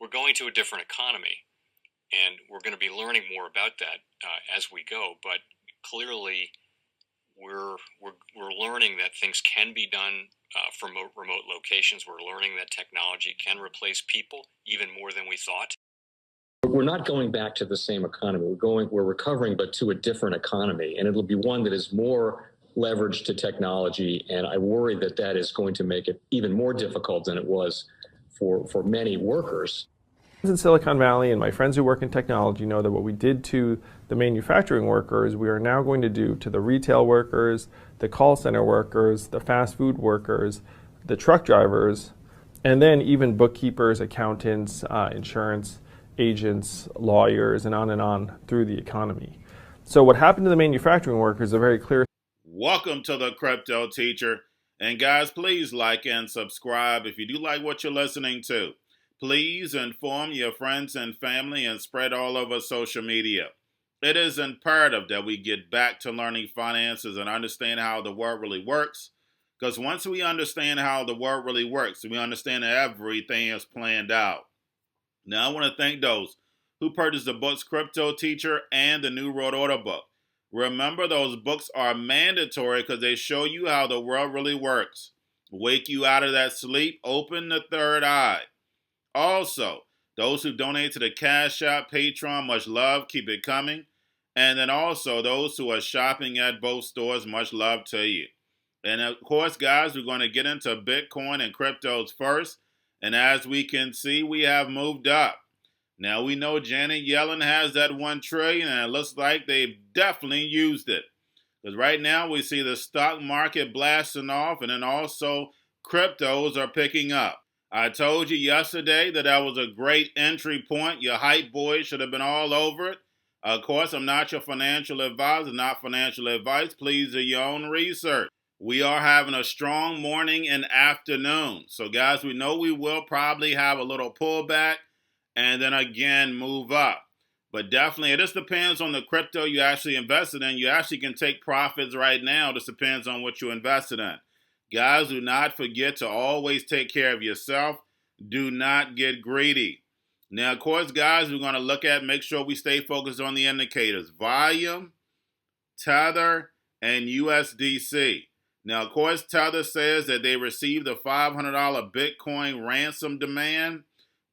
we're going to a different economy, and we're going to be learning more about that as we go. But clearly, we're learning that things can be done from remote locations. We're learning that technology can replace people even more than we thought. We're not going back to the same economy. We're recovering, but to a different economy, and it'll be one that is more leveraged to technology. And I worry that that is going to make it even more difficult than it was for many workers. In Silicon Valley, and my friends who work in technology know that what we did to the manufacturing workers, we are now going to do to the retail workers, the call center workers, the fast food workers, the truck drivers, and then even bookkeepers, accountants, insurance agents, lawyers, and on through the economy. So what happened to the manufacturing workers are very clear. Welcome to the Cryptoteacher. And guys, please like and subscribe if you do like what you're listening to. Please inform your friends and family and spread all over social media. It is imperative that we get back to learning finances and understand how the world really works. Because once we understand how the world really works, we understand that everything is planned out. Now, I want to thank those who purchased the books Cryptoteacher and the New World Order book. Remember, those books are mandatory because they show you how the world really works. Wake you out of that sleep, open the third eye. Also, those who donate to the Cash App, Patreon, much love, keep it coming. And then also those who are shopping at both stores, much love to you. And of course, guys, we're going to get into Bitcoin and cryptos first. And as we can see, we have moved up. Now we know Janet Yellen has that $1 trillion, and it looks like they've definitely used it. Because right now we see the stock market blasting off, and then also cryptos are picking up. I told you yesterday that that was a great entry point. Your hype boys should have been all over it. Of course, I'm not your financial advisor, not financial advice. Please do your own research. We are having a strong morning and afternoon. So guys, we know we will probably have a little pullback and then again move up. But definitely, it just depends on the crypto you actually invested in. You actually can take profits right now. This depends on what you invested in. Guys, do not forget to always take care of yourself. Do not get greedy. Now, of course, guys, we're going to look at, make sure we stay focused on the indicators. Volume, Tether, and USDC. Now, of course, Tether says that they received a $500 Bitcoin ransom demand,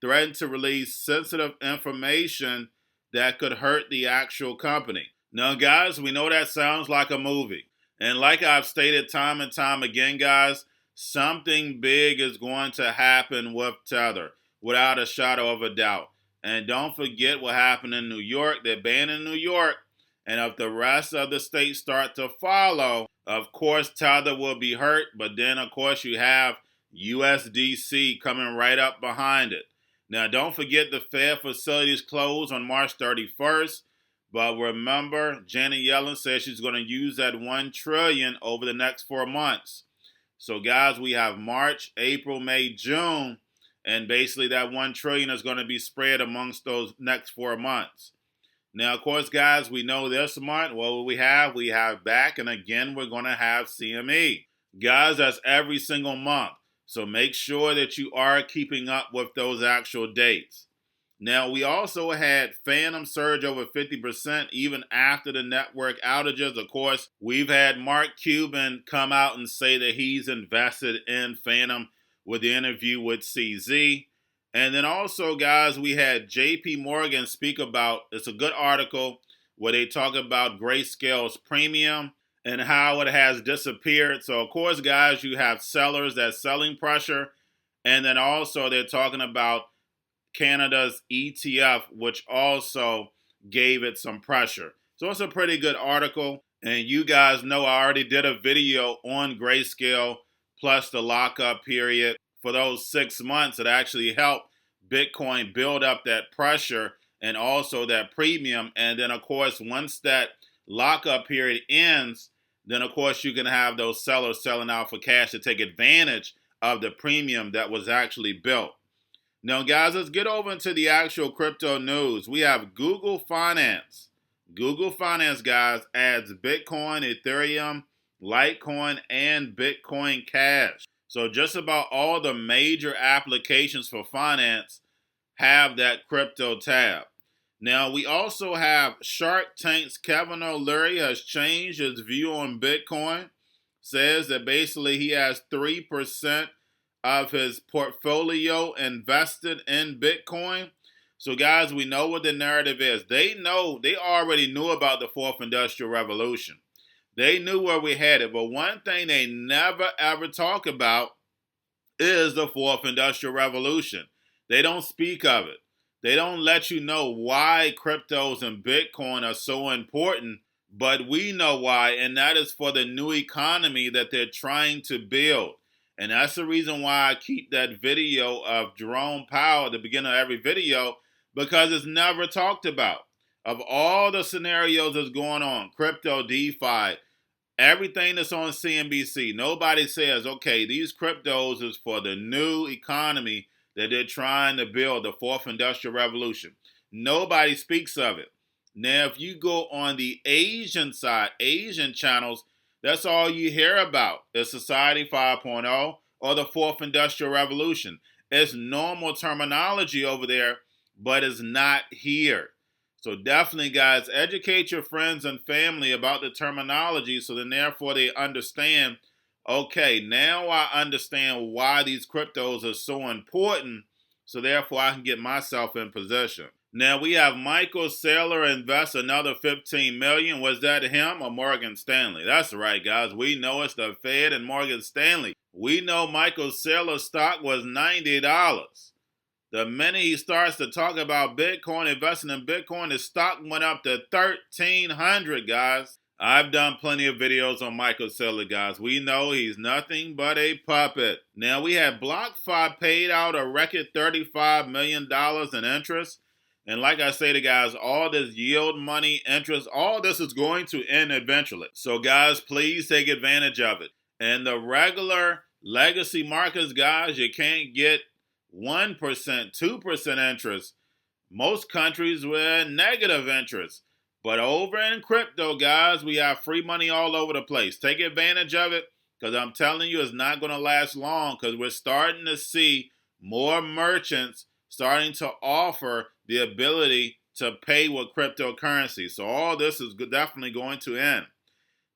threatened to release sensitive information that could hurt the actual company. Now, guys, we know that sounds like a movie. And like I've stated time and time again, guys, something big is going to happen with Tether, without a shadow of a doubt. And don't forget what happened in New York. They're banned in New York. And if the rest of the states start to follow, of course, Tether will be hurt. But then, of course, you have USDC coming right up behind it. Now, don't forget the Fed facilities close on March 31st. But remember, Janet Yellen says she's going to use that $1 trillion over the next 4 months. So, guys, we have March, April, May, June. And basically that $1 trillion is going to be spread amongst those next 4 months. Now, of course, guys, we know this month, what we have back, and again, we're going to have CME. Guys, that's every single month. So make sure that you are keeping up with those actual dates. Now, we also had Phantom surge over 50% even after the network outages. Of course, we've had Mark Cuban come out and say that he's invested in Phantom with the interview with CZ. And then also, guys, we had JP Morgan speak about, it's a good article where they talk about Grayscale's premium and how it has disappeared. So, of course, guys, you have sellers that's selling pressure. And then also they're talking about Canada's ETF, which also gave it some pressure. So it's a pretty good article. And you guys know I already did a video on Grayscale plus the lockup period for those 6 months. It actually helped Bitcoin build up that pressure and also that premium. And then, of course, once that lockup period ends, then, of course, you can have those sellers selling out for cash to take advantage of the premium that was actually built. Now, guys, let's get over into the actual crypto news. We have Google Finance. Google Finance, guys, adds Bitcoin, Ethereum, Litecoin, and Bitcoin Cash. So just about all the major applications for finance have that crypto tab. Now, we also have Shark Tank's Kevin O'Leary has changed his view on Bitcoin. Says that basically he has 3% of his portfolio invested in Bitcoin. So, guys, we know what the narrative is. They already knew about the fourth industrial revolution. They knew where we headed. But one thing they never, ever talk about is the fourth industrial revolution. They don't speak of it. They don't let you know why cryptos and Bitcoin are so important, but we know why, and that is for the new economy that they're trying to build. And that's the reason why I keep that video of Jerome Powell at the beginning of every video, because it's never talked about. Of all the scenarios that's going on, crypto, DeFi, everything that's on CNBC, nobody says, okay, these cryptos is for the new economy that they're trying to build, the fourth industrial revolution. Nobody speaks of it. Now, if you go on the Asian side, Asian channels, that's all you hear about is Society 5.0 or the fourth industrial revolution. It's normal terminology over there, but it's not here. So definitely, guys, educate your friends and family about the terminology so then therefore they understand, okay, now I understand why these cryptos are so important, so therefore I can get myself in position. Now we have Michael Saylor invest another $15 million. Was that him or Morgan Stanley? That's right, guys. We know it's the Fed and Morgan Stanley. We know Michael Saylor's stock was $90. The minute he starts to talk about Bitcoin, investing in Bitcoin, his stock went up to $1,300, guys. I've done plenty of videos on Michael Saylor, guys. We know he's nothing but a puppet. Now, we had BlockFi paid out a record $35 million in interest. And like I say to guys, all this yield money, interest, all this is going to end eventually. So, guys, please take advantage of it. And the regular legacy markets, guys, you can't get 1%, 2% interest. Most countries with negative interest. But over in crypto, guys, we have free money all over the place. Take advantage of it, because I'm telling you, it's not going to last long, because we're starting to see more merchants starting to offer the ability to pay with cryptocurrency. So all this is definitely going to end.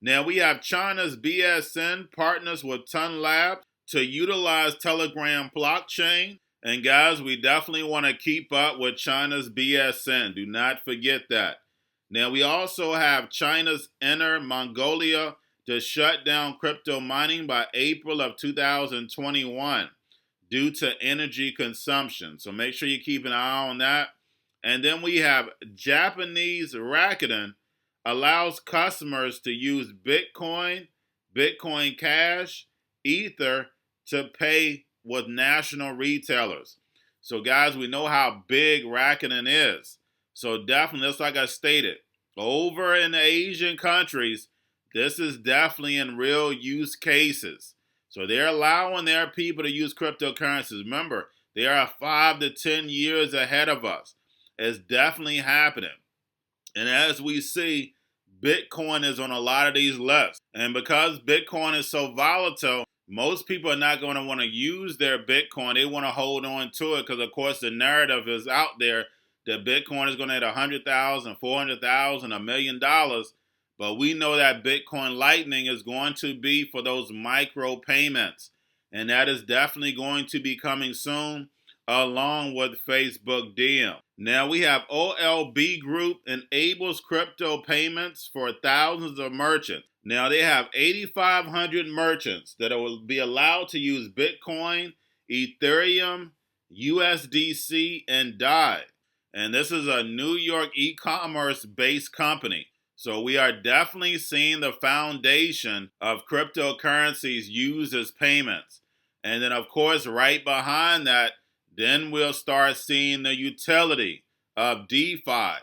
Now we have China's BSN partners with Ton Lab to utilize Telegram blockchain. And guys, we definitely want to keep up with China's BSN. Do not forget that. Now, we also have China's Inner Mongolia to shut down crypto mining by April of 2021 due to energy consumption. So make sure you keep an eye on that. And then we have Japanese Rakuten allows customers to use Bitcoin, Bitcoin Cash, Ether to pay with national retailers. So guys, we know how big Rakuten is. So definitely, just like I stated, over in the Asian countries, this is definitely in real use cases. So they're allowing their people to use cryptocurrencies. Remember, they are 5 to 10 years ahead of us. It's definitely happening. And as we see, Bitcoin is on a lot of these lists. And because Bitcoin is so volatile, most people are not going to want to use their Bitcoin. They want to hold on to it because, of course, the narrative is out there that Bitcoin is going to hit 100,000, 400,000, $1 million. But we know that Bitcoin Lightning is going to be for those micro payments. And that is definitely going to be coming soon, along with Facebook Diem. Now we have OLB Group enables crypto payments for thousands of merchants. Now they have 8,500 merchants that will be allowed to use Bitcoin, Ethereum, USDC, and DAI. And this is a New York e-commerce based company. So we are definitely seeing the foundation of cryptocurrencies used as payments. And then, of course, right behind that, then we'll start seeing the utility of DeFi,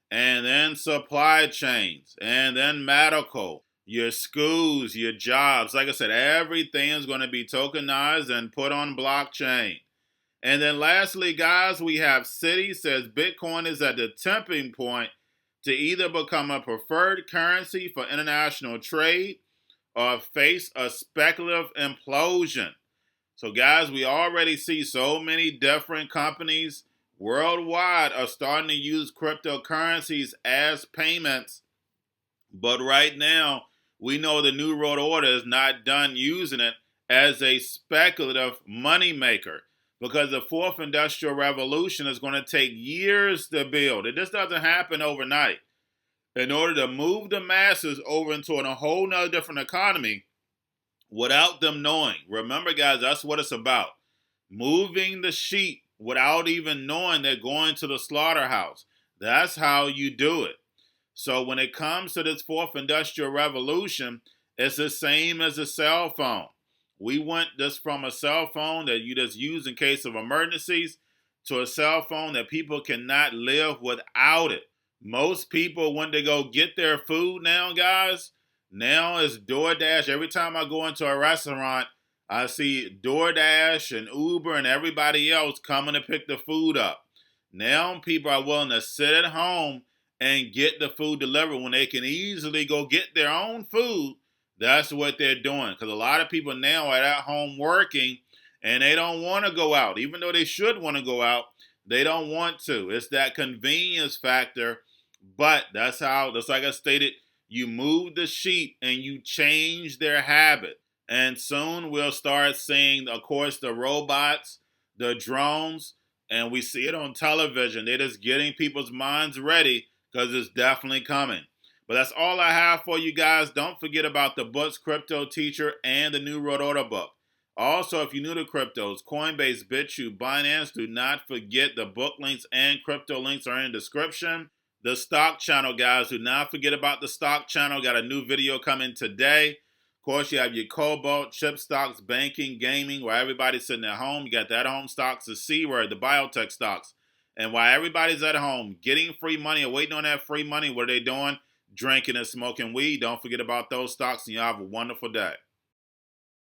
and then supply chains, and then medical, your schools, your jobs. Like I said, everything is going to be tokenized and put on blockchain. And then lastly, guys, we have Citi says Bitcoin is at the tipping point to either become a preferred currency for international trade or face a speculative implosion. So guys, we already see so many different companies worldwide are starting to use cryptocurrencies as payments. But right now, we know the New World Order is not done using it as a speculative money maker, because the fourth industrial revolution is going to take years to build. It just doesn't happen overnight. In order to move the masses over into a whole nother different economy without them knowing. Remember, guys, that's what it's about. Moving the sheep without even knowing they're going to the slaughterhouse. That's how you do it. So when it comes to this fourth industrial revolution, it's the same as a cell phone. We went just from a cell phone that you just use in case of emergencies to a cell phone that people cannot live without it. Most people, when they go get their food now, guys, now it's DoorDash. Every time I go into a restaurant, I see DoorDash and Uber and everybody else coming to pick the food up. Now people are willing to sit at home and get the food delivered when they can easily go get their own food. That's what they're doing, because a lot of people now are at home working and they don't want to go out. Even though they should want to go out, they don't want to. It's that convenience factor. But that's how, just like I stated, you move the sheep and you change their habit. And soon we'll start seeing, of course, the robots, the drones, and we see it on television. They're just getting people's minds ready, because it's definitely coming. But that's all I have for you guys. Don't forget about the books, Cryptoteacher and the New World Order book. Also, if you're new to cryptos, Coinbase, Bitrue, Binance, do not forget the book links and crypto links are in the description. The stock channel, guys, do not forget about the stock channel. Got a new video coming today. Of course, you have your cobalt, chip stocks, banking, gaming, where everybody's sitting at home. You got the at-home stocks, the C-word, the biotech stocks. And while everybody's at home getting free money or waiting on that free money, what are they doing? Drinking and smoking weed. Don't forget about those stocks, and you have a wonderful day.